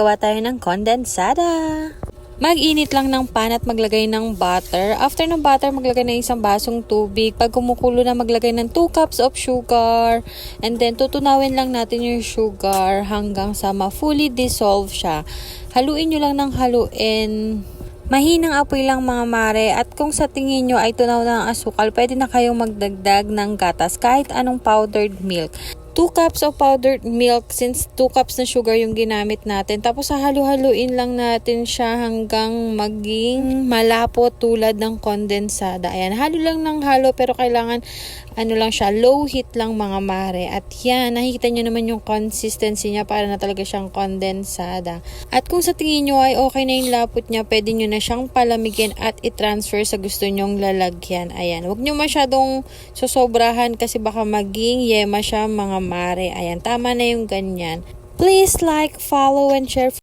Gawa tayo ng kondensada. Mag-init lang ng pan at maglagay ng butter. After ng butter, maglagay ng isang basong tubig. Pag kumukulo na, maglagay ng 2 cups of sugar. And then, tutunawin lang natin yung sugar hanggang sa ma-fully dissolve siya. Haluin nyo lang ng haluin. Mahinang apoy lang mga mare, at kung sa tingin nyo ay tunaw na ang asukal, pwede na kayong magdagdag ng gatas kahit anong powdered milk. 2 cups of powdered milk since 2 cups na sugar yung ginamit natin. Tapos halu-haluin lang natin siya hanggang maging malapot tulad ng kondensada. Ayan, halo lang ng halo pero kailangan lang siya, low heat lang mga mare. At yan, nakikita nyo naman yung consistency niya, para na talaga siyang kondensada. At kung sa tingin nyo ay okay na yung lapot niya, pwede nyo na siyang palamigin at i-transfer sa gusto nyong lalagyan. Ayan, huwag nyo masyadong sosobrahan kasi baka maging yema siya mga mare. Ayan, tama na yung ganyan. Please like, follow, and share.